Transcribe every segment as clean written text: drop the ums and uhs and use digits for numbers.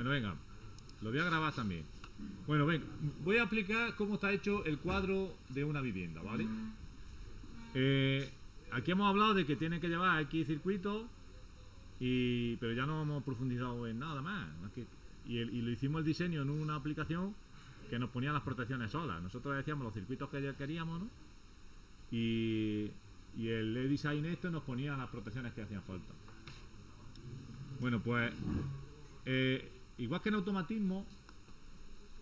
Bueno, venga, lo voy a grabar también. Bueno, venga, voy a explicar cómo está hecho el cuadro de una vivienda, ¿vale? Aquí hemos hablado de que tiene que llevar X circuitos, pero ya no hemos profundizado en nada más. Y lo hicimos el diseño en una aplicación que nos ponía las protecciones solas. Nosotros decíamos los circuitos que queríamos, ¿no? Y el eDesign nos ponía las protecciones que hacían falta. Bueno, pues igual que en automatismo,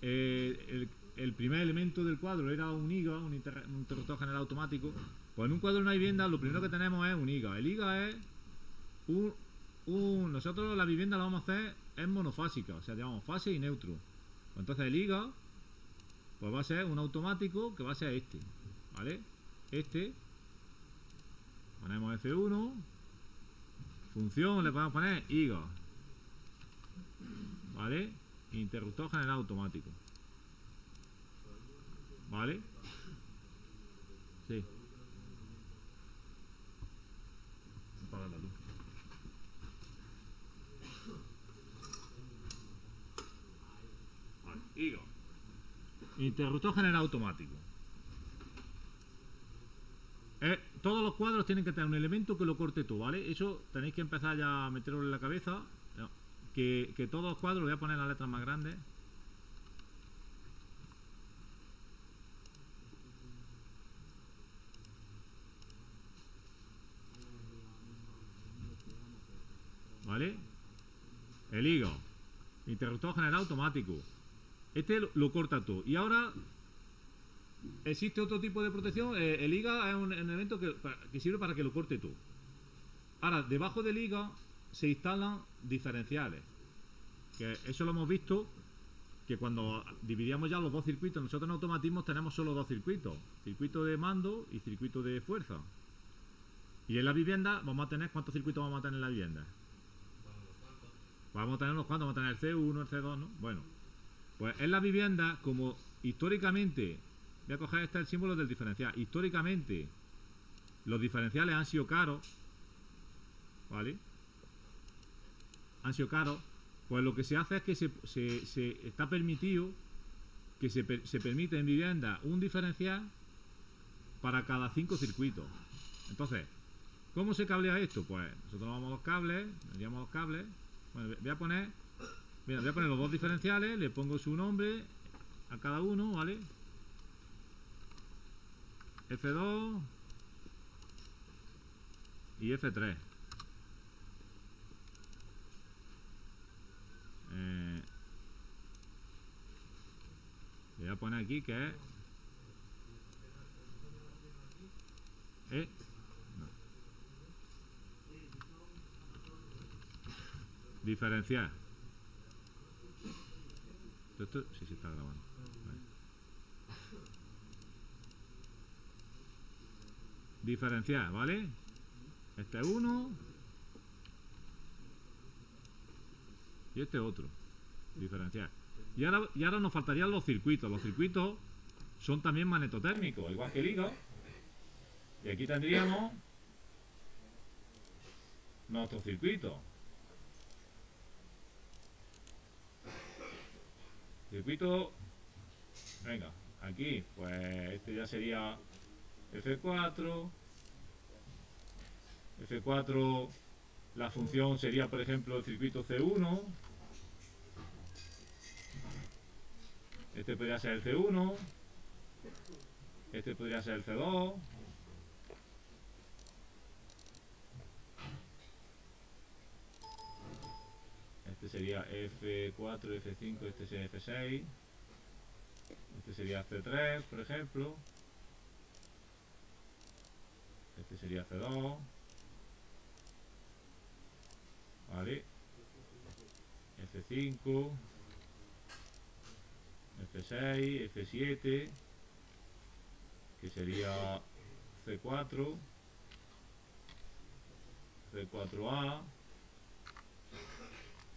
el primer elemento del cuadro era un IGA, un interruptor general automático. Pues en un cuadro de una vivienda lo primero que tenemos es un IGA. El IGA es nosotros la vivienda la vamos a hacer es monofásica, o sea, llamamos fase y neutro. Entonces el IGA pues va a ser un automático que va a ser este, ¿vale? Este, ponemos F1, función, le podemos poner IGA, ¿vale? Interruptor general automático, ¿vale? Sí. Apaga la luz. Vale, IGA. Interruptor general automático. Todos los cuadros tienen que tener un elemento que lo corte todo, ¿vale? Eso tenéis que empezar ya a meterlo en la cabeza. Que todos los cuadros, voy a poner las letras más grandes. ¿Vale? El IGA, interruptor general automático. Este lo corta todo. Y ahora existe otro tipo de protección. El IGA es un elemento que sirve para que lo corte todo. Ahora, debajo del IGA se instalan diferenciales. Que eso lo hemos visto, que cuando dividíamos ya los dos circuitos, nosotros en automatismos tenemos solo dos circuitos: circuito de mando y circuito de fuerza. Y en la vivienda vamos a tener, ¿cuántos circuitos vamos a tener en la vivienda? Vamos a tener unos cuantos, vamos a tener el C1, el C2, ¿no? Bueno, pues en la vivienda, como históricamente, voy a coger el símbolo del diferencial. Históricamente, los diferenciales han sido caros, ¿vale? Han sido caros. Pues lo que se hace es que se está permitido que se permite en vivienda un diferencial para cada 5 circuitos. Entonces, ¿cómo se cablea esto? Pues nosotros vamos a los cables, enviamos los cables. Bueno, voy a poner los dos diferenciales, le pongo su nombre a cada uno, ¿vale? F2 y F3. Le voy a poner aquí que es no. Diferencial. Esto sí se está grabando. Vale. Diferencial, ¿vale? Este es uno y este otro. Diferencial. Y ahora nos faltarían los circuitos. Los circuitos son también magnetotérmicos, igual que el IGA. Y aquí tendríamos nuestro circuito. Circuito, venga, aquí, pues este ya sería F4. F4, la función sería, por ejemplo, el circuito C1. Este podría ser el C1. Este podría ser el C2. Este sería F4, F5, este sería F6. Este sería C3, por ejemplo. Este sería C2. Vale. F5. F6, F7. Que sería C4. C4A.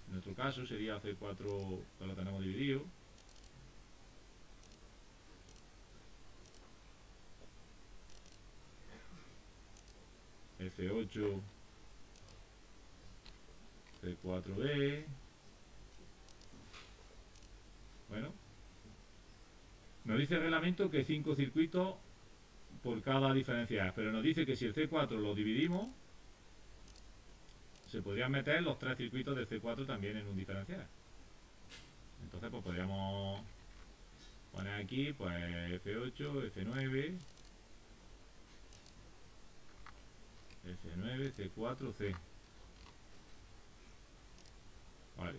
En nuestro caso sería C4, que lo tenemos dividido. F8, C4B, Nos dice el reglamento que 5 circuitos por cada diferencial, pero nos dice que si el C4 lo dividimos, se podrían meter los 3 circuitos del C4 también en un diferencial. Entonces pues podríamos poner aquí pues F8, F9, F9, C4, C. Vale.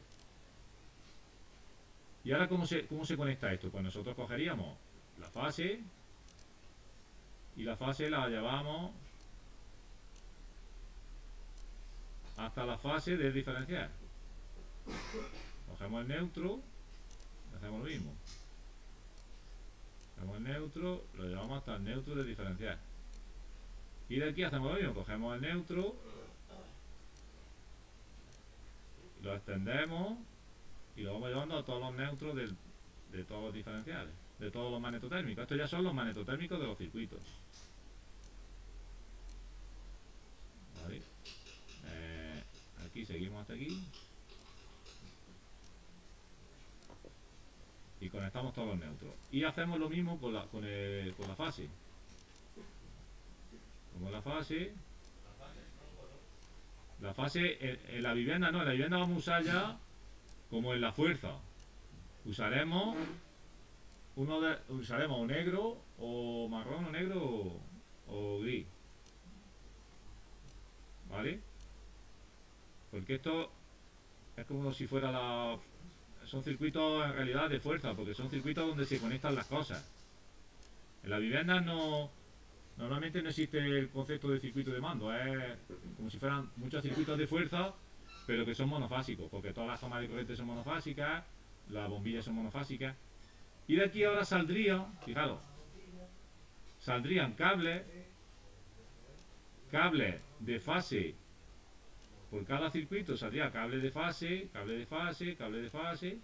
¿Y ahora cómo se conecta esto? Pues nosotros cogeríamos la fase y la fase la llevamos hasta la fase del diferencial. Cogemos el neutro y hacemos lo mismo. Cogemos el neutro, lo llevamos hasta el neutro del diferencial. Y de aquí hacemos lo mismo, cogemos el neutro, lo extendemos y lo vamos llevando a todos los neutros de todos los diferenciales, de todos los magnetotérmicos. Estos ya son los magnetotérmicos de los circuitos. ¿Vale? Aquí seguimos hasta aquí. Y conectamos todos los neutros. Y hacemos lo mismo con la fase. Como la fase en la vivienda no, en la vivienda vamos a usar ya como en la fuerza. Usaremos usaremos o negro o marrón o negro o gris. ¿Vale? Porque esto es como si fuera son circuitos en realidad de fuerza, porque son circuitos donde se conectan las cosas. En las viviendas normalmente no existe el concepto de circuito de mando, es como si fueran muchos circuitos de fuerza, pero que son monofásicos, porque todas las tomas de corriente son monofásicas, las bombillas son monofásicas. Y de aquí ahora saldrían, fijaros, saldrían cables de fase. Por cada circuito saldría cable de fase, cable de fase, cable de fase.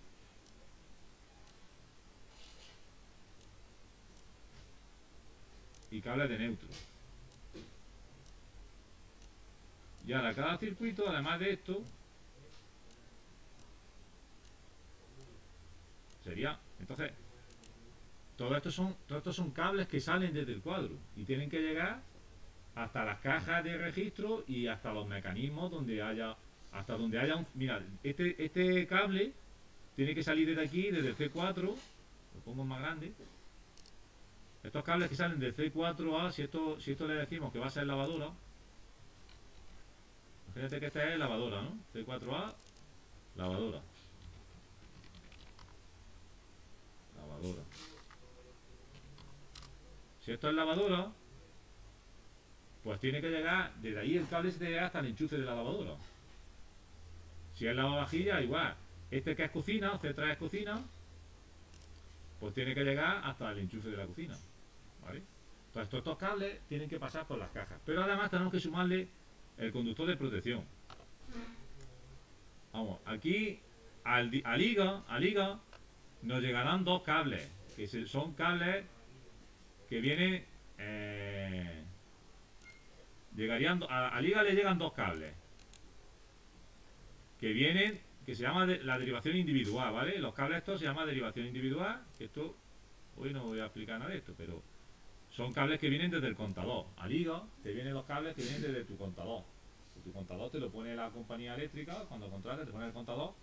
Y cable de neutro. Y ahora cada circuito, además de esto, sería, entonces, todos estos son cables que salen desde el cuadro y tienen que llegar hasta las cajas de registro y hasta los mecanismos donde haya un... Mira, este cable tiene que salir desde aquí, desde el C4, lo pongo más grande. Estos cables que salen del C4A, si esto le decimos que va a ser lavadora, fíjate que esta es lavadora, ¿no? C4A, lavadora. Lavadora. Si esto es lavadora, pues tiene que llegar, desde ahí el cable se tiene que llegar hasta el enchufe de la lavadora. Si es lavavajilla, igual. Este que es cocina, C3 es cocina, pues tiene que llegar hasta el enchufe de la cocina. ¿Vale? Entonces todos estos cables tienen que pasar por las cajas. Pero además tenemos que sumarle el conductor de protección. Vamos, aquí al IGA nos llegarán dos cables, que son cables que vienen... llegarían al IGA le llegan dos cables que vienen, que se llama la derivación individual, ¿vale? Los cables estos se llama derivación individual, que esto hoy no voy a explicar nada de esto, pero son cables que vienen desde el contador. Al IGA te vienen los cables que vienen desde tu contador. Tu contador te lo pone la compañía eléctrica, cuando contratas te pone el contador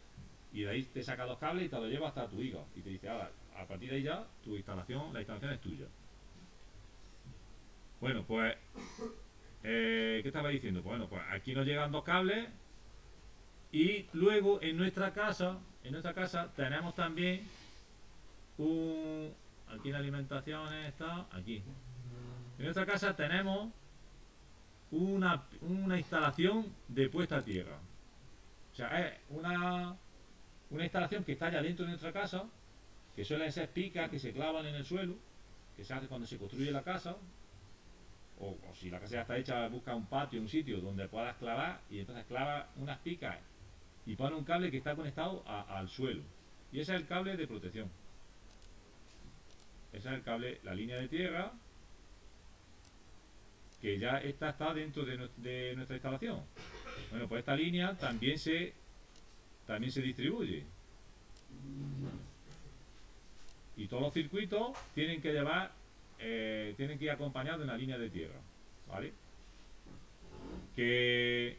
y de ahí te saca los cables y te los lleva hasta tu IGA y te dice, ahora, a partir de ahí ya la instalación es tuya. Bueno, pues ¿qué estaba diciendo? Pues bueno, pues aquí nos llegan dos cables y luego en nuestra casa tenemos también aquí en alimentaciones está aquí. En nuestra casa tenemos una instalación de puesta a tierra. O sea, es una instalación que está ya dentro de nuestra casa, que suelen ser picas que se clavan en el suelo, que se hace cuando se construye la casa. O si la casa ya está hecha, busca un patio, un sitio donde puedas clavar y entonces clava unas picas y pone un cable que está conectado al suelo. Y ese es el cable de protección. Ese es el cable, la línea de tierra, que ya está dentro de nuestra instalación. Bueno, pues esta línea también se distribuye. Y todos los circuitos tienen que llevar, tienen que ir acompañados de una línea de tierra, ¿vale? Que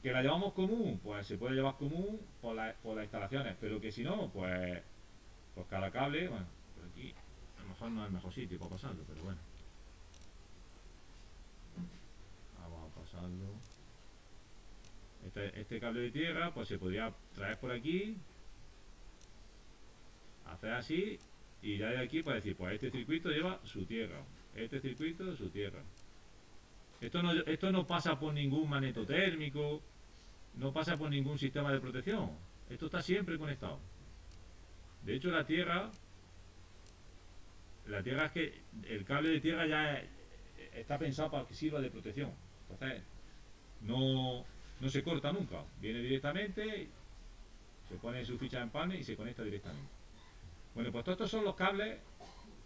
la llevamos común, pues se puede llevar común por las instalaciones, pero que si no, pues cada cable, bueno, por aquí a lo mejor no es el mejor sitio para pasarlo, pero bueno. Vamos a pasarlo. Este cable de tierra, pues se podría traer por aquí, hacer así, y ya de aquí, pues decir, pues este circuito lleva su tierra, este circuito su tierra. Esto no pasa por ningún magnetotérmico, no pasa por ningún sistema de protección. Esto está siempre conectado. De hecho, la tierra es que el cable de tierra ya está pensado para que sirva de protección. Entonces, no se corta nunca. Viene directamente, se pone su ficha de empalme y se conecta directamente. Bueno, pues todos estos son los cables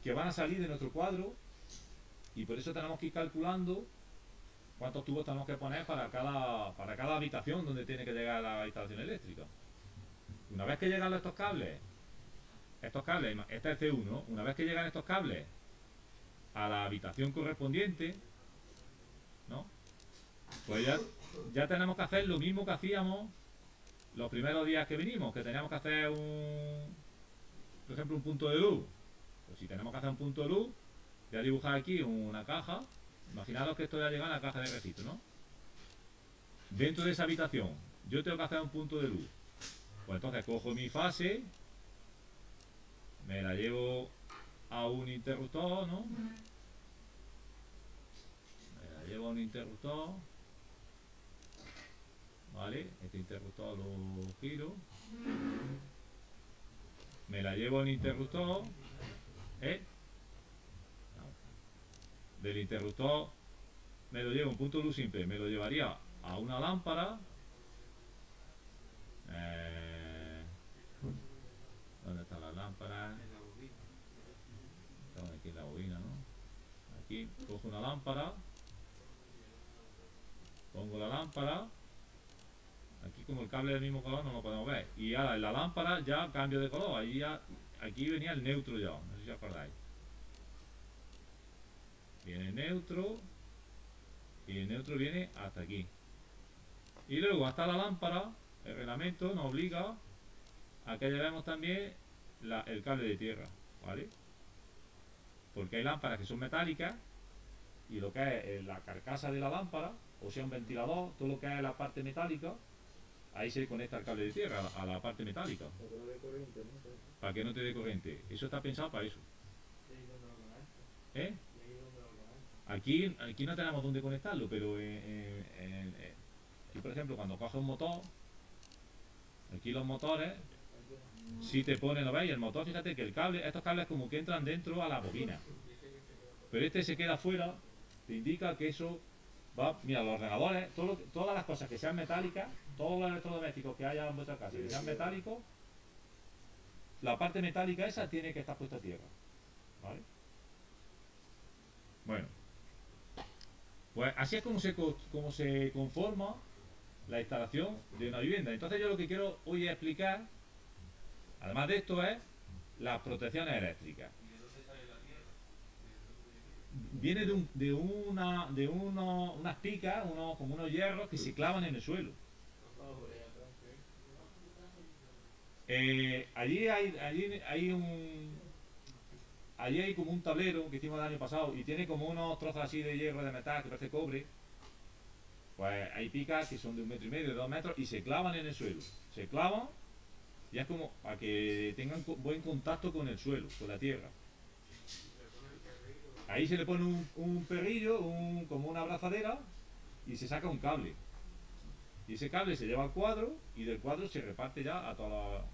que van a salir de nuestro cuadro y por eso tenemos que ir calculando cuántos tubos tenemos que poner para cada habitación donde tiene que llegar la instalación eléctrica. Una vez que llegan estos cables, este es el C1, una vez que llegan estos cables a la habitación correspondiente, ¿no? Pues ya tenemos que hacer lo mismo que hacíamos los primeros días que vinimos, que teníamos que hacer por ejemplo, un punto de luz. Pues si tenemos que hacer un punto de luz, voy a dibujar aquí una caja. Imaginaros que esto ya llega a la caja de registro, ¿no? Dentro de esa habitación, yo tengo que hacer un punto de luz. Pues entonces cojo mi fase, me la llevo a un interruptor, ¿no? Me la llevo a un interruptor. ¿Vale? Este interruptor lo giro. Me la llevo a un interruptor. Del interruptor me lo llevo, un punto de luz simple, me lo llevaría a una lámpara. ¿Dónde está la lámpara? Estamos aquí en la bobina, ¿no? Aquí cojo una lámpara, pongo la lámpara. Aquí como el cable del mismo color no lo podemos ver. Y ahora en la lámpara ya cambio de color. Aquí venía el neutro ya, no sé si os acordáis. Viene el neutro y el neutro viene hasta aquí. Y luego hasta la lámpara, el reglamento nos obliga a que llevemos también el cable de tierra, ¿vale? Porque hay lámparas que son metálicas y lo que es la carcasa de la lámpara, o sea un ventilador, todo lo que es la parte metálica, ahí se conecta el cable de tierra a la parte metálica. Para que no te dé corriente. Eso está pensado para eso. ¿Eh? Aquí no tenemos dónde conectarlo, pero aquí por ejemplo cuando coges un motor, aquí los motores, si te ponen, ¿lo veis? El motor, fíjate que estos cables como que entran dentro a la bobina. Pero este se queda fuera, te indica que eso va, mira, los ordenadores, todas las cosas que sean metálicas, todos los electrodomésticos que haya en vuestra casa que sean metálicos, la parte metálica esa tiene que estar puesta a tierra, ¿vale? Bueno, pues así es como se conforma la instalación de una vivienda. Entonces yo lo que quiero hoy explicar, además de esto, es las protecciones eléctricas. Viene de unas picas, como unos hierros que se clavan en el suelo. Allí hay como un tablero que hicimos el año pasado y tiene como unos trozos así de hierro de metal que parece cobre. Pues hay picas que son de 1,5 metros, de 2 metros y se clavan en el suelo. Se clavan y es como para que tengan buen contacto con el suelo, con la tierra. Ahí se le pone un perrillo, como una abrazadera y se saca un cable. Y ese cable se lleva al cuadro y del cuadro se reparte ya a toda la...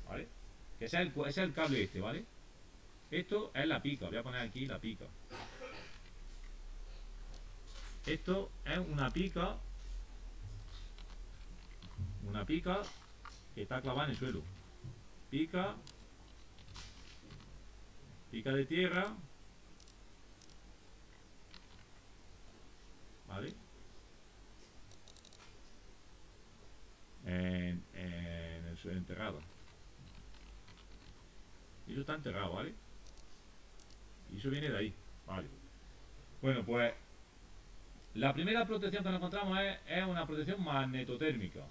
¿Vale? Que ese es el cable este, ¿vale? Esto es la pica, voy a poner aquí la pica. Esto es una pica que está clavada en el suelo. Pica de tierra, ¿vale? En el suelo enterrado. Y eso está enterrado, ¿vale? Y eso viene de ahí, ¿vale? Bueno, pues la primera protección que nos encontramos es una protección magnetotérmica.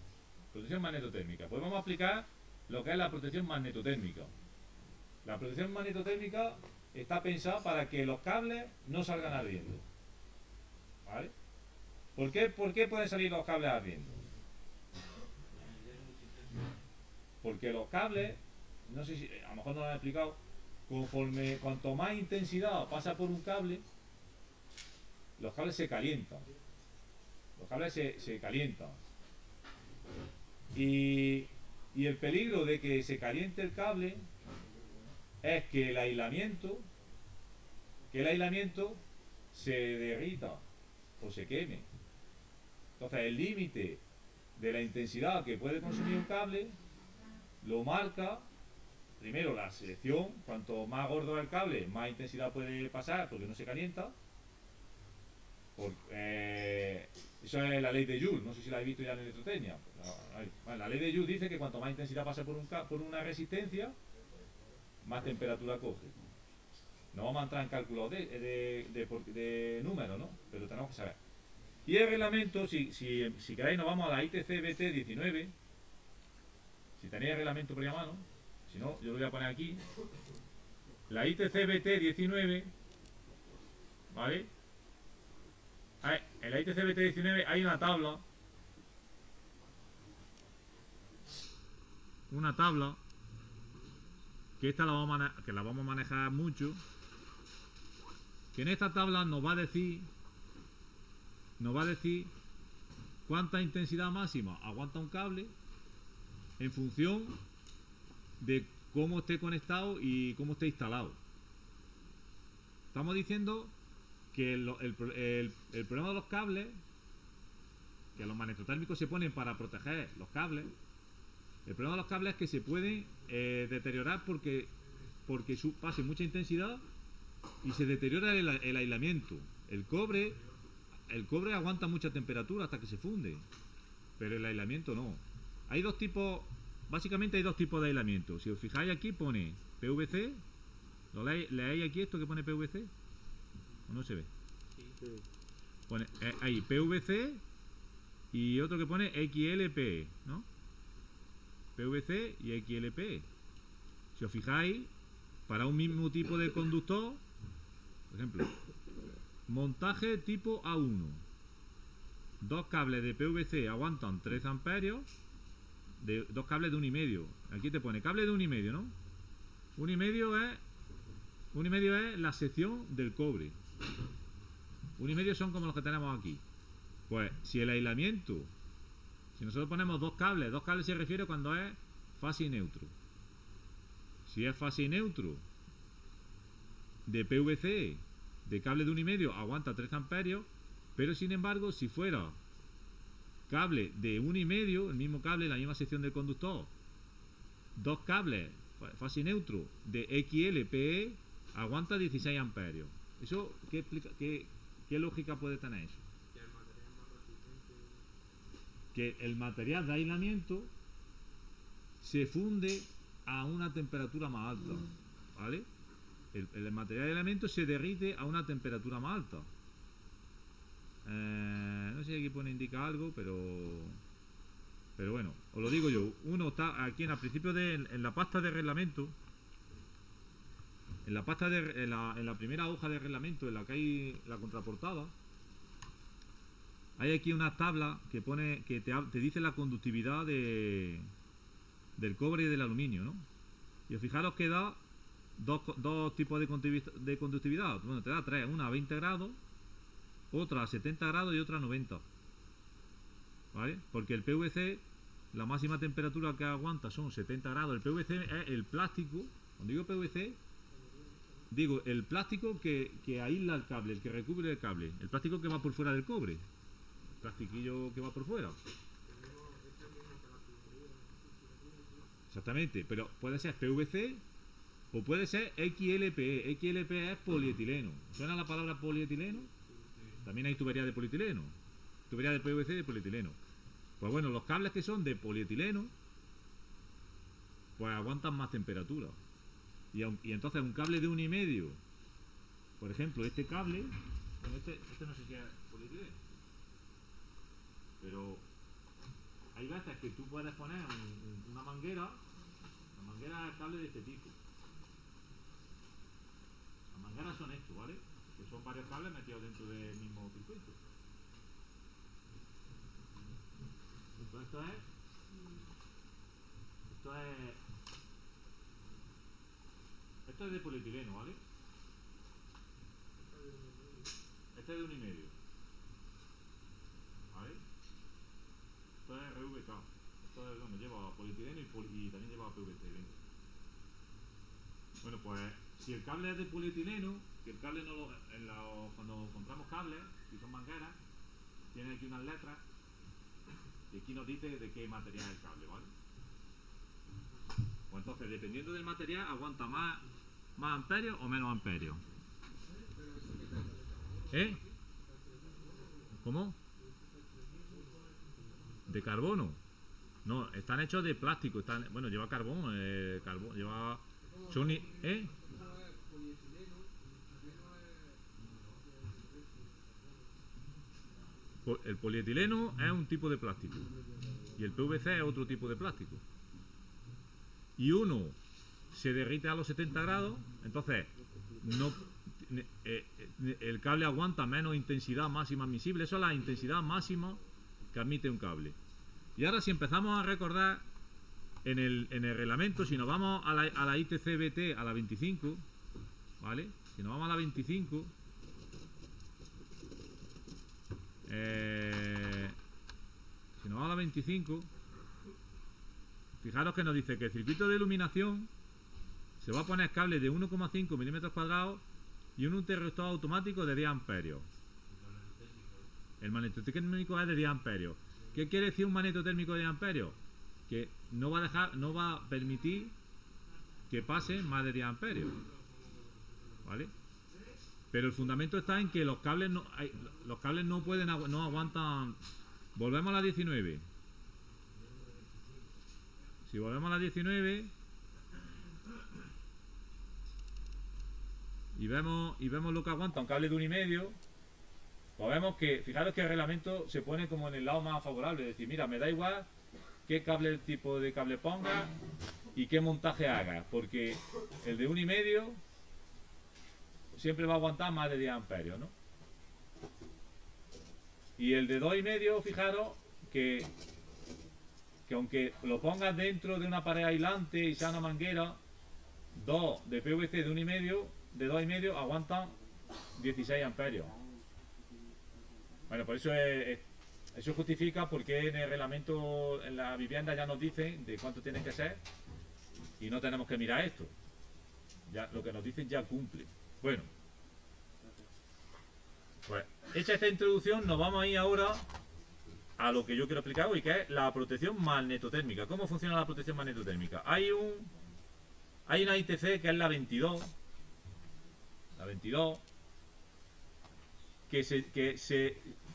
Protección magnetotérmica. Pues vamos a aplicar lo que es la protección magnetotérmica. La protección magnetotérmica está pensada para que los cables no salgan ardiendo. ¿Vale? ¿Por qué pueden salir los cables ardiendo? Porque los cables, no sé si, a lo mejor no lo han explicado, conforme cuanto más intensidad pasa por un cable, los cables se calientan. Los cables se calientan. Y el peligro de que se caliente el cable es que el aislamiento se derrita o se queme. Entonces el límite de la intensidad que puede consumir un cable lo marca primero la selección. Cuanto más gordo es el cable, más intensidad puede pasar porque no se calienta. Eso es la ley de Joule, no sé si la habéis visto ya en electrotecnia. La ley de Joule dice que cuanto más intensidad pasa por una resistencia, más temperatura coge. No vamos a entrar en cálculos de números, ¿no? Pero tenemos que saber. Y el reglamento, si queréis, nos vamos a la ITC BT 19. Si tenéis el reglamento por ahí a mano, si no, yo lo voy a poner aquí. La ITC BT 19, ¿vale? En la ITC BT 19 hay una tabla. Una tabla que esta la vamos a manejar mucho. Que en esta tabla nos va a decir cuánta intensidad máxima aguanta un cable en función de cómo esté conectado y cómo esté instalado. Estamos diciendo que el problema de los cables, que los magnetotérmicos se ponen para proteger los cables, el problema de los cables es que se pueden deteriorar porque pase mucha intensidad y se deteriora el aislamiento. El cobre aguanta mucha temperatura hasta que se funde, pero el aislamiento no. Básicamente hay dos tipos de aislamiento. Si os fijáis aquí pone PVC. ¿Leéis aquí esto que pone PVC? ¿O no se ve? Sí. Pone ahí PVC y otro que pone XLPE, ¿no? PVC y XLPE. Si os fijáis, para un mismo tipo de conductor, por ejemplo, montaje tipo A1, dos cables de PVC aguantan 3 amperios, dos cables de 1,5. Aquí te pone cable de 1,5, ¿no? 1,5 es la sección del cobre. 1,5 son como los que tenemos aquí. Pues si el aislamiento, si nosotros ponemos dos cables se refiere cuando es fase y neutro. Si es fase y neutro de PVC, de cable de 1,5, aguanta 3 amperios, pero sin embargo, si fuera cable de 1,5, el mismo cable, la misma sección del conductor, dos cables fase y neutro de XLPE, aguanta 16 amperios. ¿Eso qué lógica puede tener eso? Que el material de aislamiento se funde a una temperatura más alta, ¿vale? El material de aislamiento se derrite a una temperatura más alta. No sé si aquí pone indica algo, pero bueno, os lo digo yo. Uno está aquí al principio en la pasta de reglamento. En la primera hoja de reglamento, en la que hay la contraportada, hay aquí una tabla que pone que te dice la conductividad del cobre y del aluminio, ¿no? Y fijaros que da dos tipos de conductividad. Bueno, te da tres, una a 20 grados, otra a 70 grados y otra a 90. ¿Vale? Porque el PVC, la máxima temperatura que aguanta son 70 grados. El PVC es el plástico. Cuando digo PVC, digo el plástico que aísla el cable, el que recubre el cable. El plástico que va por fuera del cobre. El plastiquillo que va por fuera. Exactamente, pero puede ser PVC o puede ser XLPE. XLPE es polietileno. ¿Suena la palabra polietileno? También hay tubería de polietileno. Tubería de PVC de polietileno. Pues bueno, los cables que son de polietileno, pues aguantan más temperatura. Y entonces un cable de 1,5, por ejemplo, este cable, bueno, este no sé si es polietileno, pero hay veces que tú puedes poner una manguera, la manguera es cable de este tipo. Las mangueras son esto, ¿vale? Que son varios cables metidos dentro del mismo circuito. Entonces esto es de polietileno, ¿vale? Este es de 1,5, ¿vale? Esto es RVK. Esto es donde lleva polietileno y también lleva PVC dentro. Bueno, pues si el cable es de polietileno, que el cable no cuando compramos cables, si son mangueras, tiene aquí unas letras y aquí nos dice de qué material es el cable, ¿vale? Pues entonces, dependiendo del material, aguanta más amperios o menos amperios. ¿Eh? ¿Cómo? ¿De carbono? No, están hechos de plástico. Bueno, lleva carbón, lleva... ¿Eh? El polietileno es un tipo de plástico y el PVC es otro tipo de plástico. Y uno se derrite a los 70 grados, entonces el cable aguanta menos intensidad máxima admisible. Eso es la intensidad máxima que admite un cable. Y ahora, si empezamos a recordar en el reglamento, si nos vamos a la ITC-BT, a la 25, ¿vale? Si nos vamos a la 25, si nos vamos a la 25, fijaros que nos dice que el circuito de iluminación se va a poner cable de 1,5 milímetros cuadrados y un interruptor automático de 10 amperios. El magnetotérmico es de 10 amperios. ¿Qué quiere decir un magnetotérmico de 10 amperios? Que no va a permitir que pase más de 10 amperios, ¿vale? Pero el fundamento está en que los cables no aguantan. Volvemos a la 19. Si volvemos a la 19 y vemos lo que aguanta un cable de 1,5, pues vemos que, fijaros que el reglamento se pone como en el lado más favorable, es decir, mira, me da igual qué tipo de cable ponga y qué montaje haga, porque el de 1,5 siempre va a aguantar más de 10 amperios, ¿no? Y el de 2,5, fijaros que aunque lo pongas dentro de una pared aislante y sea una manguera, 2 de PVC de 1,5, de 2,5 aguantan 16 amperios. Bueno, por eso eso justifica porque en el reglamento, en la vivienda ya nos dicen de cuánto tienen que ser y no tenemos que mirar esto. Ya lo que nos dicen ya cumple. Bueno, pues hecha esta introducción, nos vamos a ir ahora a lo que yo quiero explicar hoy, que es la protección magnetotérmica. ¿Cómo funciona la protección magnetotérmica? Hay una ITC que es la 22. La 22.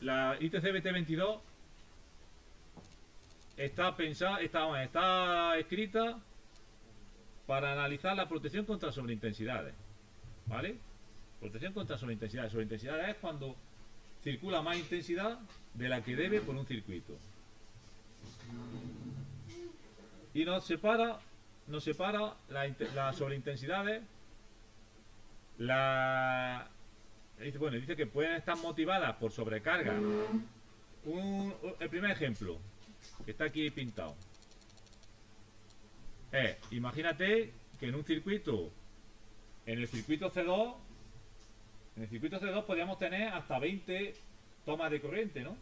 La ITC BT22 está escrita para analizar la protección contra sobreintensidades, ¿vale? Protección contra sobreintensidades. Sobreintensidades es cuando circula más intensidad de la que debe por un circuito. Y nos separa las sobreintensidades. Dice que pueden estar motivadas por sobrecarga. El primer ejemplo, que está aquí pintado, imagínate que en el circuito C2, podríamos tener hasta 20 tomas de corriente, ¿no?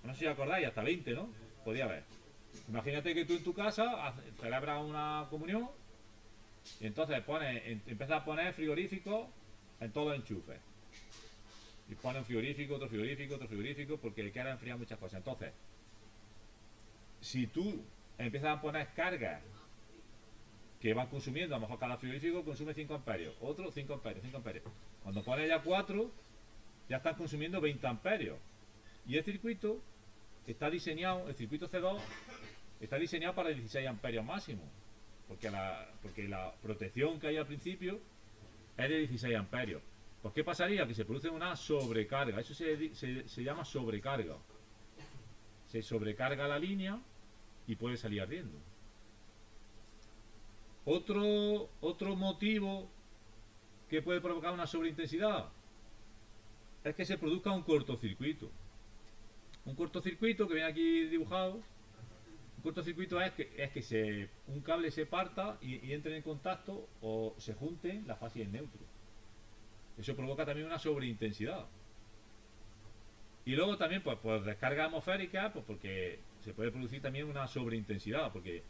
No sé si acordáis, hasta 20, ¿no? Podía haber. Imagínate que tú en tu casa celebras una comunión y entonces empiezas a poner frigoríficos en todos los enchufes. Y pone un frigorífico, otro frigorífico, otro frigorífico, porque quieres enfriar muchas cosas. Entonces, si tú empiezas a poner cargas que van consumiendo, a lo mejor cada frigorífico consume 5 amperios, otro 5 amperios, 5 amperios. Cuando pones ya 4, ya están consumiendo 20 amperios. Y el circuito está diseñado, el circuito C2 está diseñado para 16 amperios máximo. porque la protección que hay al principio es de 16 amperios. Pues ¿qué pasaría? Que se produce una sobrecarga. Eso se llama sobrecarga. Se sobrecarga la línea y puede salir ardiendo. Otro motivo que puede provocar una sobreintensidad es que se produzca un cortocircuito. Un cortocircuito que viene aquí dibujado. Un cortocircuito es que un cable se parta y entre en contacto o se junten las fases en neutro. Eso provoca también una sobreintensidad. Y luego también pues descarga atmosférica, pues porque se puede producir también una sobreintensidad, porque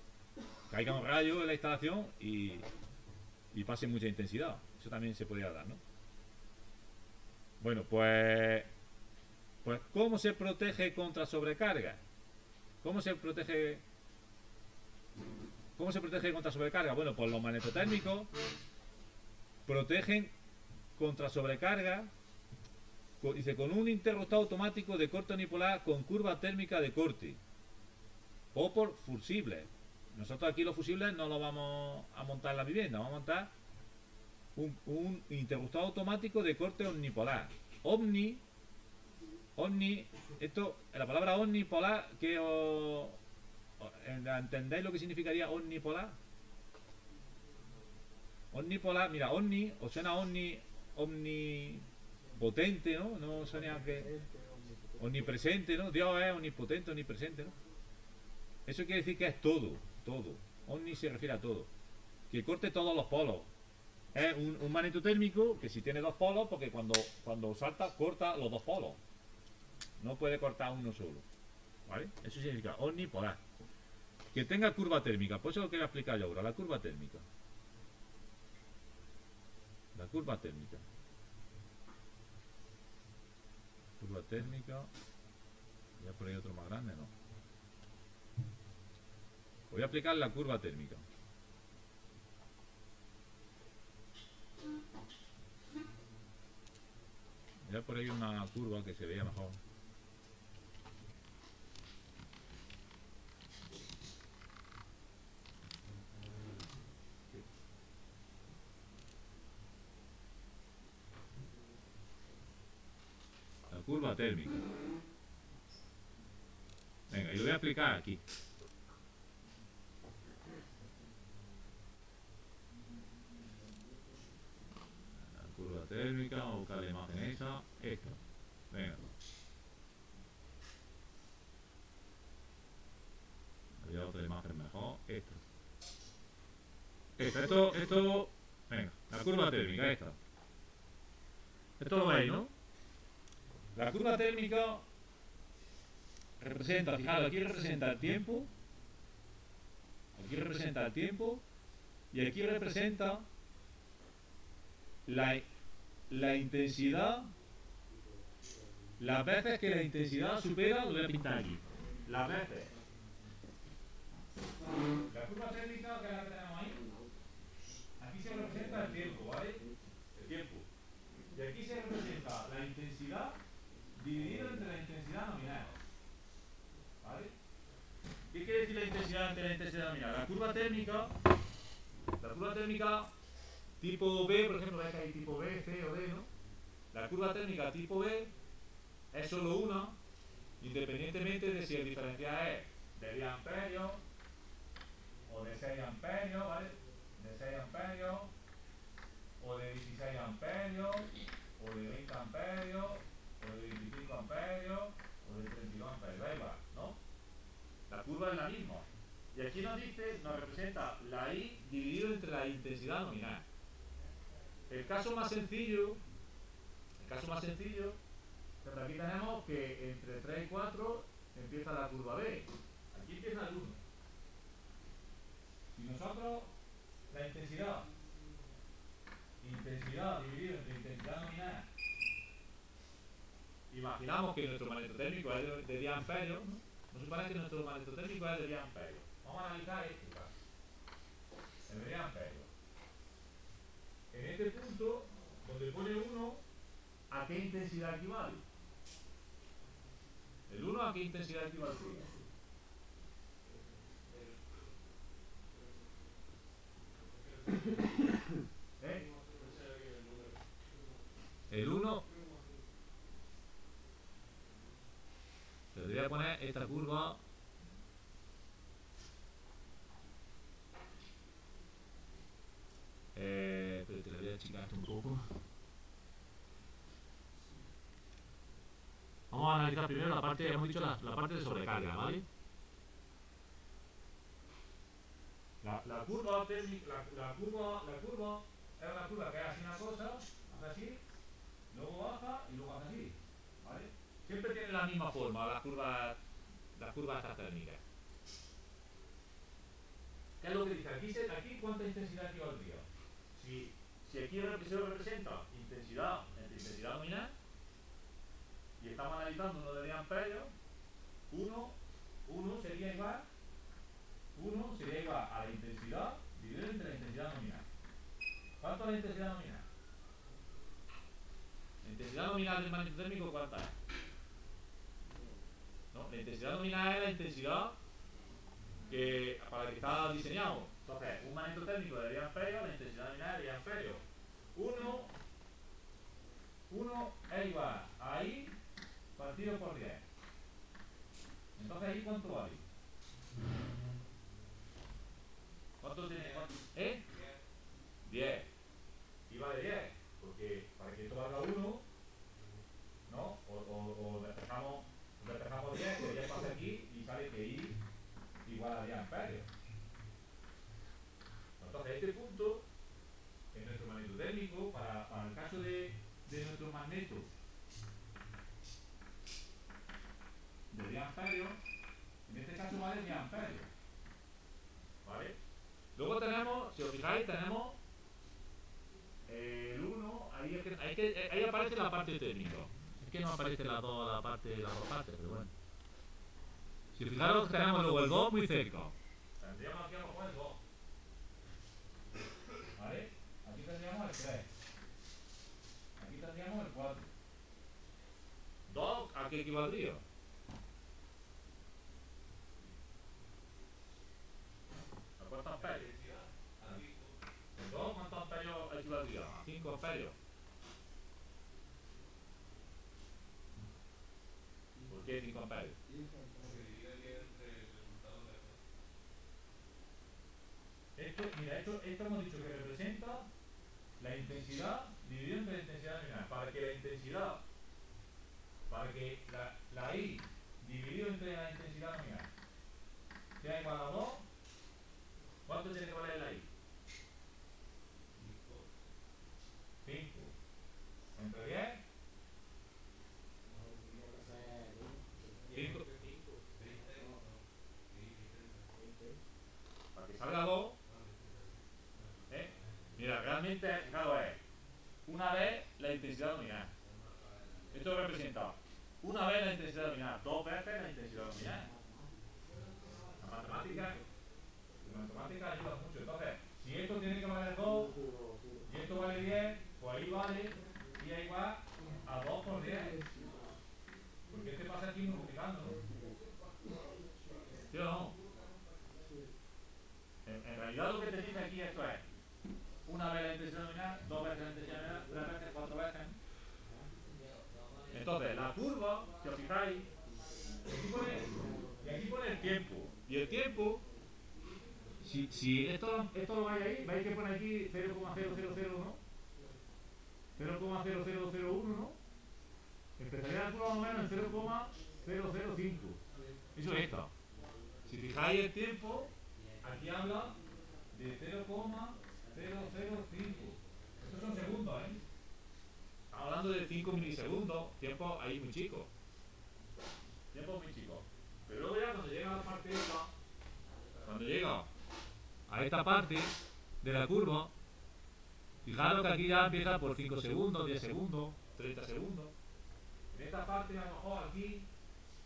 caiga un rayo en la instalación y pase mucha intensidad. Eso también se podría dar, ¿no? Bueno, pues ¿cómo se protege contra sobrecarga? ¿Cómo se protege contra sobrecarga? Bueno, pues los magnetotérmicos protegen contra sobrecarga, dice, con un interruptor automático de corte unipolar con curva térmica de corte o por fusibles. Nosotros aquí los fusibles no los vamos a montar en la vivienda, vamos a montar un interruptor automático de corte omnipolar. Omni, esto, la palabra omnipolar, ¿entendéis lo que significaría omnipolar? Omnipolar, mira, omni, os suena omnipotente, ¿no? No suena que omnipresente, ¿no? Dios es omnipotente, omnipresente, ¿no? Eso quiere decir que es todo. Omni se refiere a todo. Que corte todos los polos. Es un magnetotérmico que si tiene dos polos, porque cuando salta, corta los dos polos. No puede cortar uno solo. ¿Vale? Eso significa omnipolar. Que tenga curva térmica. Por eso lo quiero explicar yo ahora. La curva térmica. La curva térmica. Curva térmica. Ya por ahí otro más grande, ¿no? Voy a aplicar la curva térmica. Ya por ahí una curva que se veía mejor. La curva térmica. Venga, y lo voy a aplicar aquí. Curva térmica, vamos a buscar la imagen esa, esta. Venga. Había otra imagen mejor, esta. Esto, venga, la curva térmica, esta. Esto lo veis, ¿no? La curva térmica representa, fijaros, aquí representa el tiempo. Aquí representa el tiempo. Y aquí representa la intensidad, las veces que la intensidad supera, lo voy a pintar aquí, las veces. La curva térmica que la tenemos ahí, aquí se representa el tiempo, ¿vale? El tiempo. Y aquí se representa la intensidad dividido entre la intensidad nominal. ¿Vale? ¿Qué quiere decir la intensidad entre la intensidad nominal? La curva térmica tipo B, por ejemplo, veis que hay tipo B, C o D, ¿no? La curva térmica tipo B es solo una, independientemente de si el diferencial es de 10 amperios o de 6 amperios, ¿vale? De 6 amperios o de 16 amperios o de 20 amperios o de 25 amperios o de 32 amperios, da igual, ¿no? La curva es la misma. Y aquí nos representa la I dividido entre la intensidad nominal. El caso más sencillo, pero aquí tenemos que entre 3 y 4 empieza la curva B. Aquí empieza el 1. Si nosotros la intensidad dividido entre intensidad nominal, imaginamos que nuestro magnetotérmico es de 10 amperios, ¿no? Nos supone que nuestro magnetotérmico es de 10 amperios. Vamos a analizar este caso. El de 10 amperios. En este punto, donde pone 1, ¿a qué intensidad equivale? ¿El 1 a qué intensidad equivale? poco. Vamos a analizar primero la parte, hemos dicho la parte de sobrecarga, ¿vale? La curva térmica, la curva es una curva que hace una cosa, hace así, luego baja y luego hace así, ¿vale? Siempre tiene la misma forma las curvas estas térmicas. ¿Qué es lo que dice? Aquí ¿cuánta intensidad equivaldría? Si aquí se representa intensidad entre intensidad nominal y estamos analizando uno de amperios, 1 sería igual a la intensidad dividido entre la intensidad nominal. ¿Cuánto es la intensidad nominal? La intensidad nominal del magneto térmico, ¿cuánta es? No, la intensidad nominal es la intensidad para la que está diseñado. Entonces, un magneto térmico de 10 amperios, la intensidad nominal de 10 amperios. 1 es igual a I partido por 10. Entonces, ¿ahí cuánto vale? ¿Cuánto tiene? ¿Eh? 10. Y vale 10. Porque para que esto valga 1, ¿no? O despejamos 10, que 10 pasa aquí y sale que I igual a 10 amperios. Entonces, este punto en nuestro magneto térmico, para el caso de nuestro magneto de 10 amperios, en este caso vale 10 amperios. ¿Vale? Luego tenemos, si os fijáis, tenemos el 1, ahí aparece la parte térmica. Es que no aparece las dos partes, pero bueno. Si fijaros, tenemos luego el 2 muy cerca. Tendríamos aquí a lo mejor el 2. ¿Vale? Aquí tendríamos el 3. Aquí tendríamos el 4. 2, ¿a qué equivaldría? ¿A cuántos amperios? ¿El 2 cuántos amperios equivaldría? A 5 amperios. ¿Por qué 5 amperios? Mira, esto hemos dicho que representa la intensidad dividida entre la intensidad nominal. Para que la I dividido entre la intensidad nominal sea igual a 2, ¿cuánto tiene que valer la I? 5. ¿Entre 10? 5. Para que salga 2, mira, realmente, claro, es una vez la intensidad nominal. Esto representa una vez la intensidad nominal, 2 veces la intensidad nominal. La matemática ayuda mucho. Entonces, si esto tiene que valer 2 y esto vale 10, pues ahí vale y es igual a 2 por 10. Porque este pasa aquí multiplicando, ¿no? ¿Sí o no? En realidad lo que te dice aquí esto es una vez la intensidad nominal, 2 veces la intensidad nominal, 3 veces, 4 veces. Entonces, la curva, si os fijáis, aquí pone el tiempo. Y el tiempo, si esto lo vais ahí, veis que pone aquí 0,000, ¿no? 0,0001, ¿no? Empezaría la curva más o menos en 0,005. Eso es esto. Si fijáis el tiempo, aquí habla de 0,005. Estos son segundos, ¿eh? Estamos hablando de 5 milisegundos, tiempo ahí muy chico. Tiempo muy chico. Pero luego ya cuando llega a la parte esta, cuando llega a esta parte de la curva, fijaros que aquí ya empieza por 5 segundos, 10 segundos, 30 segundos. En esta parte a lo mejor aquí,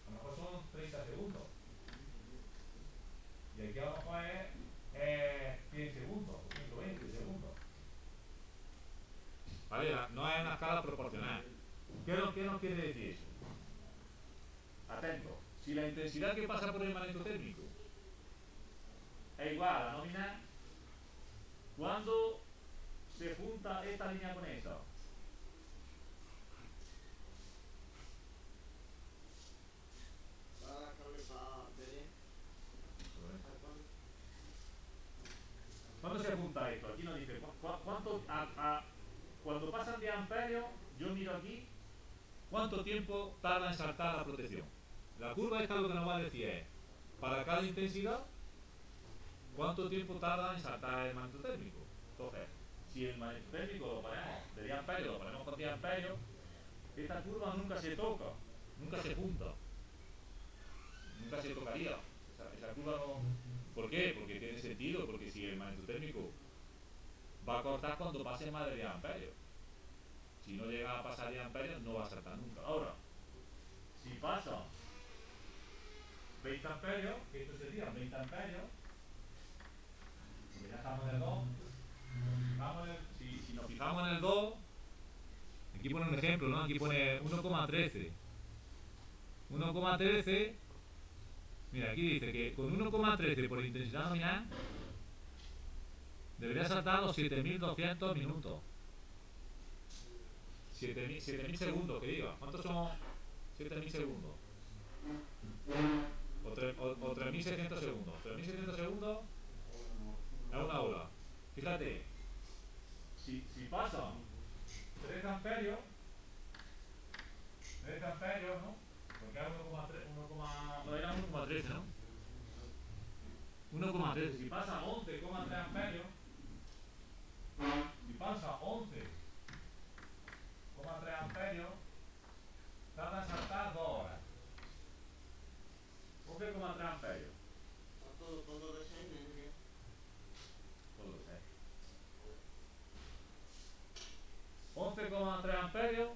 a lo mejor son 30 segundos. Y aquí a lo mejor es 100 segundos, 120 segundos. Vale, no es una escala proporcional. ¿Qué nos quiere decir eso? Atento. Si la intensidad que pasa por el magneto térmico es igual a la nominal, ¿cuándo se junta esta línea con esta? ¿Cuándo se junta esto? Aquí nos dice cuánto cuando pasan 10 amperios, yo miro aquí cuánto tiempo tarda en saltar la protección. La curva esta lo que nos va a decir es, para cada intensidad, cuánto tiempo tarda en saltar el magneto térmico. Entonces, si el magneto térmico lo ponemos de 10 amperios, lo ponemos con 10 amperios, esta curva nunca se toca, nunca se junta, nunca se tocaría. Esa curva no... ¿Por qué? Porque tiene sentido, porque si el magneto térmico va a cortar cuando pase más de 10 amperios. Si no llega a pasar 10 amperios, no va a saltar nunca. Ahora, si pasa 20 amperios, que esto sería 20 amperios, porque ya estamos en el 2, si nos fijamos en el 2, aquí pone un ejemplo, ¿no? Aquí pone 1,13. 1,13, mira, aquí dice que con 1,13 por intensidad nominal debería saltar los 7.200 minutos. 7.000 segundos, que diga. ¿Cuántos son 7.000 segundos? O 3.600 segundos. 3.600 segundos es una hora. Fíjate, si pasa 3 amperios, ¿no? Porque es 1,3, no era 1,13, ¿no? 1,13. Si pasa 11,3 amperios, si pasa 11,3 amperios, tarda en saltar 2 horas. 11,3 amperios. Todo lo sé, ¿no? Todo lo sé. 11,3 amperios.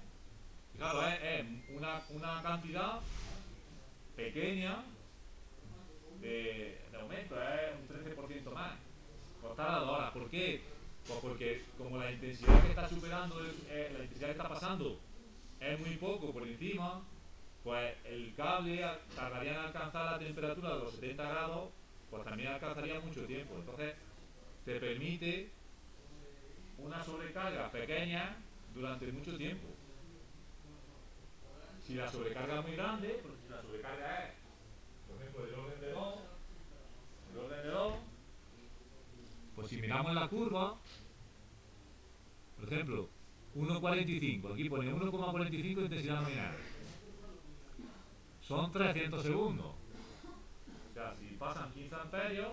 Claro, es una cantidad pequeña de aumento, es un 13% más. Por cada 2 horas. ¿Por qué? Pues porque como la intensidad que está superando, la intensidad que está pasando es muy poco por encima, pues el cable tardaría en alcanzar la temperatura de los 70 grados, pues también alcanzaría mucho tiempo. Entonces te permite una sobrecarga pequeña durante mucho tiempo. Si la sobrecarga es muy grande, porque si la sobrecarga es, por ejemplo, del orden de 2, pues si miramos la curva, por ejemplo, 1,45, aquí pone 1,45 intensidad nominal. Son 300 segundos. O sea, si pasan 15 amperios,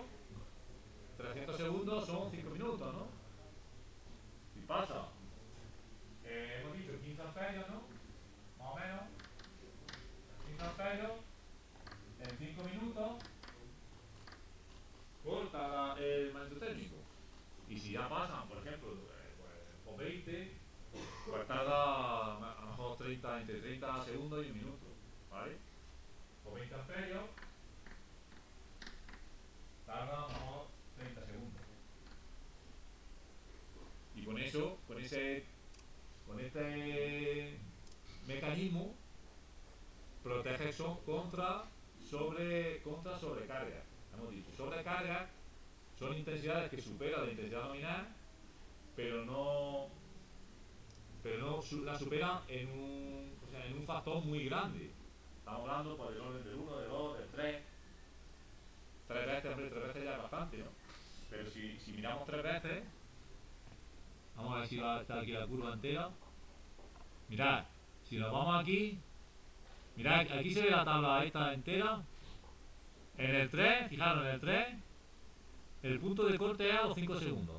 300 segundos son 5 minutos, ¿no? Si pasa, hemos dicho 15 amperios, ¿no? Más o menos. 15 amperios, en 5 minutos, corta el magneto térmico. Y si ya pasan, por ejemplo, por 20, pues tarda a lo mejor entre 30 segundos y un minuto, ¿vale? Por 20 amperios, tarda a lo mejor 30 segundos. Y con eso, con este mecanismo, protege contra sobrecarga. Hemos dicho, sobrecarga son intensidades que superan la intensidad nominal, pero no la superan en un factor muy grande. Estamos hablando por el orden del 1, del 2, del 3. 3 veces, hombre, 3 veces ya es bastante, ¿no? Pero si miramos 3 veces, vamos a ver si está aquí la curva entera. Mirad, si nos vamos aquí, mirad, aquí se ve la tabla esta entera. En el 3, fijaros, en el 3, el punto de corte es a los 5 segundos.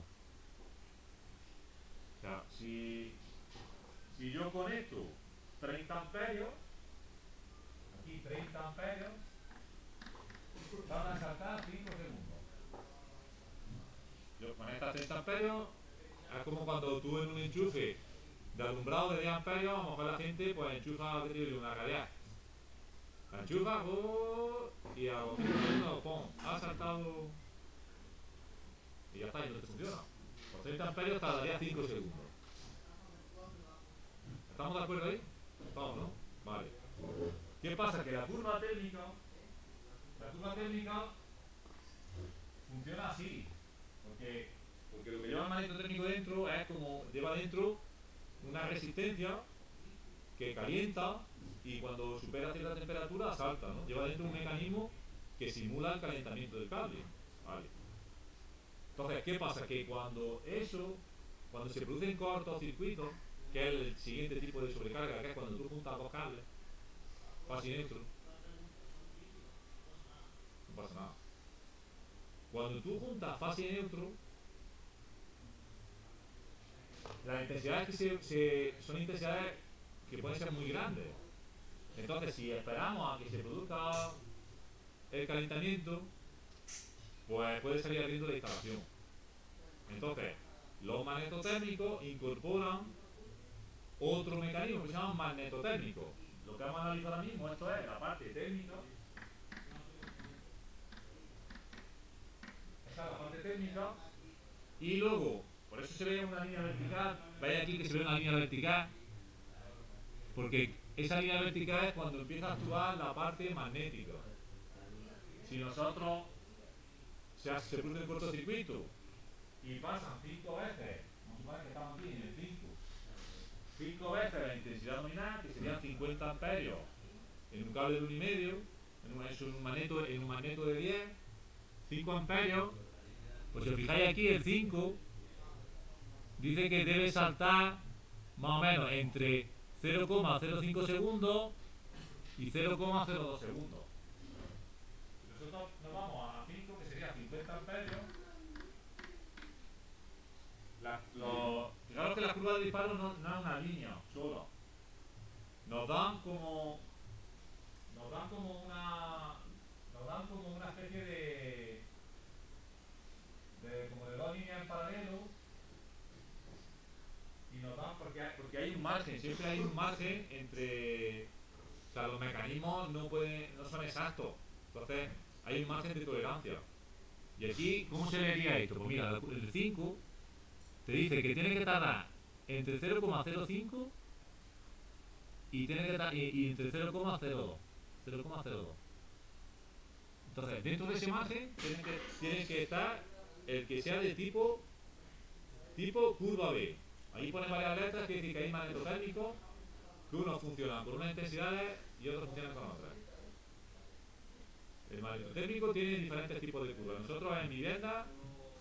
O sea, si yo conecto 30 amperios, aquí 30 amperios, van a saltar 5 segundos. Yo conectas 30 amperios, es como cuando tú en un enchufe de alumbrado de 10 amperios, a lo mejor la gente pues enchufa una calidad. La enchufa, y a los 5 segundos, ¡pum! Ha saltado y ya está, y no te funciona. Por 30 amperios tardaría 5 segundos. ¿Estamos de acuerdo ahí? Estamos, ¿no? Vale. ¿Qué pasa? Que la curva térmica funciona así. Porque lo que lleva el magneto térmico dentro es como lleva dentro una resistencia que calienta y cuando supera cierta temperatura salta, ¿no? Lleva dentro un mecanismo que simula el calentamiento del cable. Vale. Entonces, ¿qué pasa? Que cuando eso cuando se producen cortocircuitos, que es el siguiente tipo de sobrecarga, que es cuando tú juntas dos cables, fase y neutro, no pasa nada. Cuando tú juntas fase y neutro, las intensidades son intensidades que pueden ser muy grandes. Entonces, si esperamos a que se produzca el calentamiento, pues puede salir riesgo de instalación. Entonces, los magnetotérmicos incorporan otro mecanismo que se llama magnetotérmico. Lo que vamos a analizar ahora mismo, esto es la parte térmica. Esta es la parte térmica. Y luego, por eso se ve una línea vertical. Veis aquí que se ve una línea vertical. Porque esa línea vertical es cuando empieza a actuar la parte magnética. Si nosotros se produce un cortocircuito y pasan 5 veces, vamos a suponer que estamos aquí en el 5 veces la intensidad nominal, que serían 50 amperios en un cable de 1,5, en un magneto de 10, 5 amperios, pues si os fijáis aquí el 5 dice que debe saltar más o menos entre 0,05 segundos y 0,02 segundos. Si nosotros nos vamos a 5, que sería 50 amperios, fijaros que la curva de disparo no es una línea solo. Nos dan como una especie como de dos líneas en paralelo, y nos dan porque hay un margen, siempre hay un margen entre, o sea, los mecanismos no son exactos, entonces hay un margen de tolerancia. Y aquí, ¿cómo se vería esto? Pues mira, el 5 te dice que tiene que tardar entre 0,05 y entre 0,02. Entonces, dentro de ese margen tiene que estar el que sea de tipo curva B. Ahí pone varias letras que dicen que hay magnetotérmicos, que unos funcionan con unas intensidades y otros funcionan con otras. El magnetotérmico tiene diferentes tipos de curvas. Nosotros en vivienda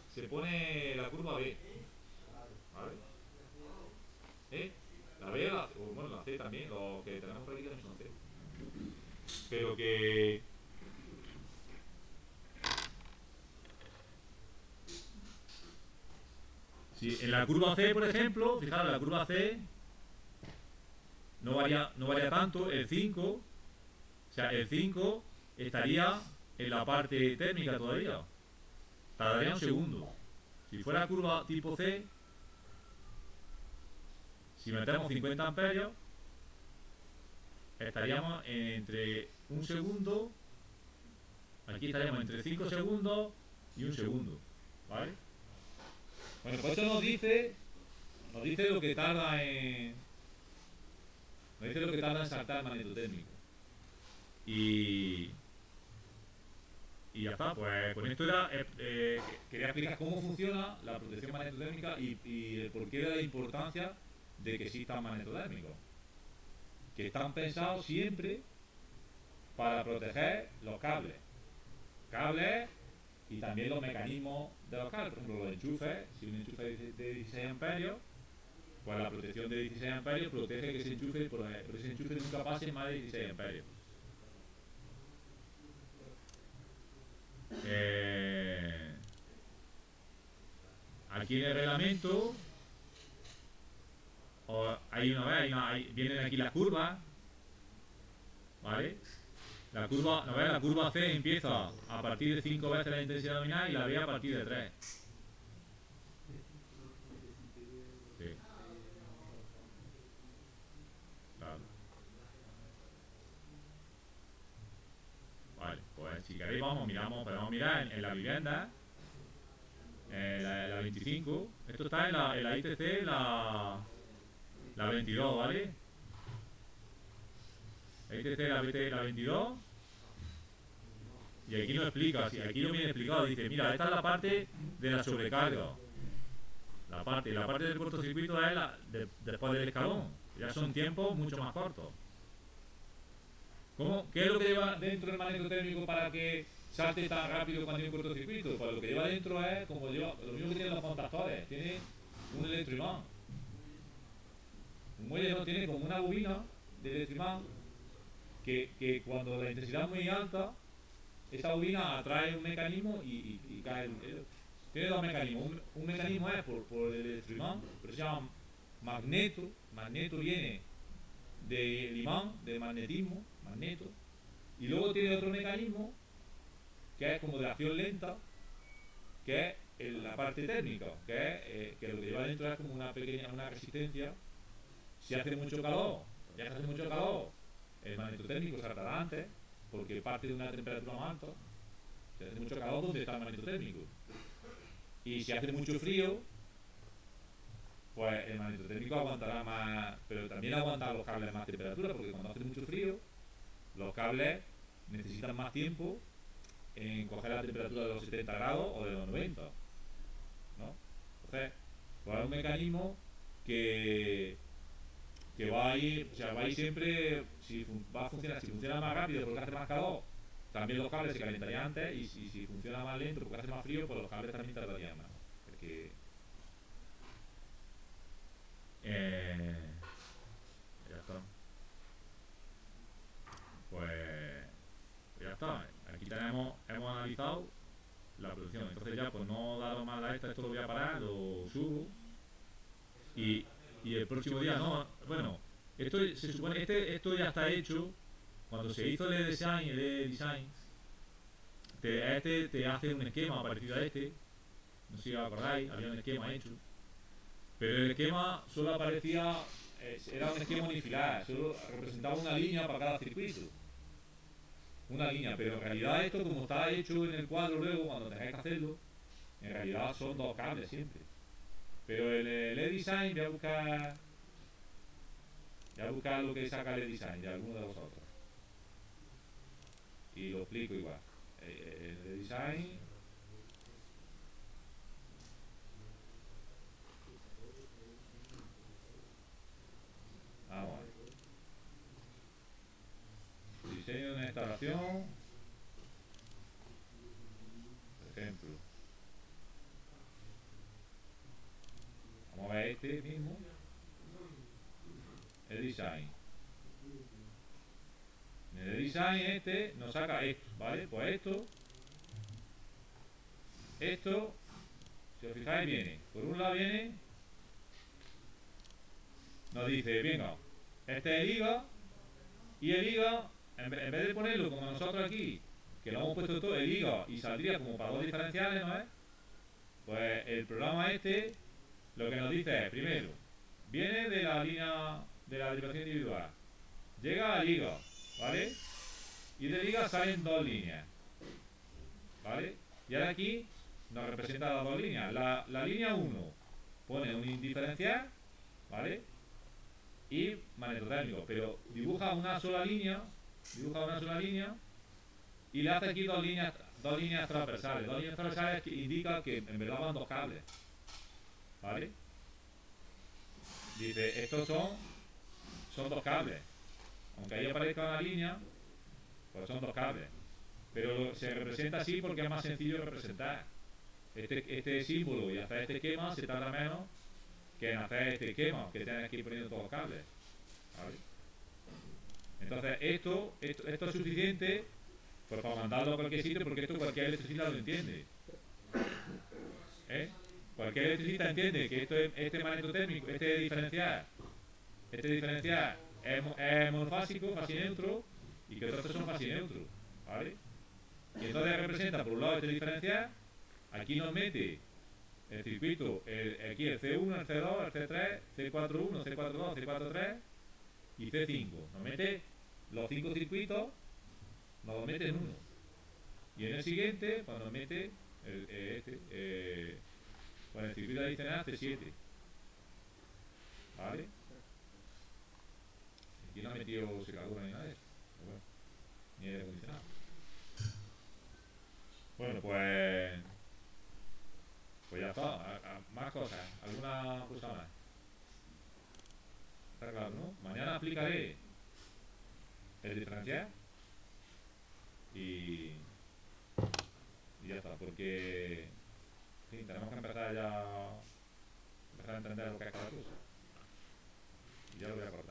se pone la curva B. ¿Vale? La B, la C también, lo que tenemos por aquí también son C. Pero que... Si en la curva C, por ejemplo, fijaros, la curva C no varía tanto, el 5, o sea, el 5 estaría en la parte térmica todavía. Tardaría un segundo. Si fuera curva tipo C, si metemos 50 amperios, estaríamos entre un segundo, aquí estaríamos entre 5 segundos y un segundo, ¿vale? Bueno, pues esto nos dice lo que tarda en saltar el magnetotérmico. Y ya está, pues con esto quería explicar cómo funciona la protección magnetotérmica y el porqué de la importancia de que existan magnetotérmicos, que están pensados siempre para proteger los cables y también los mecanismos de los cables. Por ejemplo, los enchufes, si un enchufe de 16 amperios, pues la protección de 16 amperios protege que ese enchufe nunca pase más de 16 amperios. Aquí en el reglamento vienen aquí las curvas, ¿vale? La curva C empieza a partir de 5 veces la intensidad nominal y la B a partir de 3. Sí. Claro. Vale, pues si queréis podemos mirar en la vivienda, la 25. Esto está en la ITC, la 22, ¿vale? La ITC, la 22. Y aquí lo explica, aquí lo viene explicado, dice, mira, esta es la parte de la sobrecarga. La parte del cortocircuito es después del escalón. Ya son tiempos mucho más cortos. ¿Qué es lo que lleva dentro el magnetotérmico para que salte tan rápido cuando hay un cortocircuito? Pues lo que lleva dentro es lo mismo que tienen los contactores. Tiene un electroimán. Un muelle no tiene como una bobina de electroimán que cuando la intensidad es muy alta, esa bobina atrae un mecanismo y cae tiene dos mecanismos. Un mecanismo es por el electroimán, pero se llama magneto. Magneto viene del imán, de magnetismo, magneto. Y luego tiene otro mecanismo que es como de acción lenta, que es la parte térmica, que es que lo que lleva dentro es como una resistencia. Si hace mucho calor, ya que hace mucho calor, el magneto térmico saltará antes, porque parte de una temperatura más alta. Si hace mucho calor, ¿dónde está el magneto térmico? Y si hace mucho frío, pues el magneto térmico aguantará más, pero también aguantará los cables más temperatura, porque cuando hace mucho frío, los cables necesitan más tiempo en coger la temperatura de los 70 grados o de los 90, ¿no? Entonces, pues es un mecanismo que, que va a ir, o sea, va a ir siempre, va a funcionar, si funciona más rápido porque hace más calor, también los cables se calentarían antes, y si funciona más lento porque hace más frío, pues los cables también tardarían más. Porque ya está. Pues ya está. Aquí hemos analizado la producción. Entonces ya pues no dado más a esto lo voy a parar, lo subo. Y el próximo día no. Bueno, esto se supone, esto ya está hecho. Cuando se hizo el design, te hace un esquema parecido a este. No sé si os acordáis, había un esquema hecho. Pero el esquema solo aparecía, era un esquema unifilar, solo representaba una línea para cada circuito. Una línea, pero en realidad esto, como está hecho en el cuadro luego, cuando tengáis que hacerlo, en realidad son dos cables siempre. Pero el eDesign voy a buscar lo que saca el eDesign de alguno de vosotros. Y lo explico igual. El eDesign. Vamos a ver. Diseño de una instalación. Por ejemplo. Vamos a ver este mismo. El design. En el design este nos saca esto, ¿vale? Pues esto, si os fijáis viene, por un lado viene, nos dice, venga, este es el IVA, y el IVA, en vez de ponerlo como nosotros aquí, que lo hemos puesto todo el IVA y saldría como para dos diferenciales, ¿no es? Pues el programa este, lo que nos dice es, primero, viene de la línea de la derivación individual, llega al IVA, ¿vale? Y de liga salen dos líneas, ¿vale? Y ahora aquí nos representa las dos líneas. La línea 1 pone un indiferencial, ¿vale? Y magnetotérmico, pero dibuja una sola línea y le hace aquí dos líneas transversales. Dos líneas transversales que indica que en verdad van dos cables, ¿vale? Dice, estos son dos cables. Aunque ahí aparezca una línea, pues son dos cables. Pero se representa así porque es más sencillo representar. Este símbolo y hacer este esquema se tarda menos que en hacer este esquema, que tienes que ir poniendo todos los cables, ¿vale? Entonces esto es suficiente pues para mandarlo a cualquier sitio, porque esto cualquier electricista lo entiende, ¿eh? Cualquier electricista entiende que este magneto térmico, este diferencial es monofásico, fase-neutro, y que los otros son fase-neutro, ¿vale? Y entonces representa por un lado este diferencial, aquí nos mete el circuito, aquí el C1, el C2, el C3, C41, C42, C43 y C5. Nos mete los 5 circuitos, nos los mete en uno. Y en el siguiente, pues nos mete con el circuito adicional C7. ¿Vale? Aquí no ha metido secadora ni nada de eso. Bueno, ni aire acondicionado. Bueno, pues ya está. Más cosas. ¿Alguna cosa más? Está claro, ¿no? Mañana aplicaré el diferencial y ya está, porque sí, tenemos que empezar ya a sabes lo que es cada cosa. Y ya lo voy a cortar.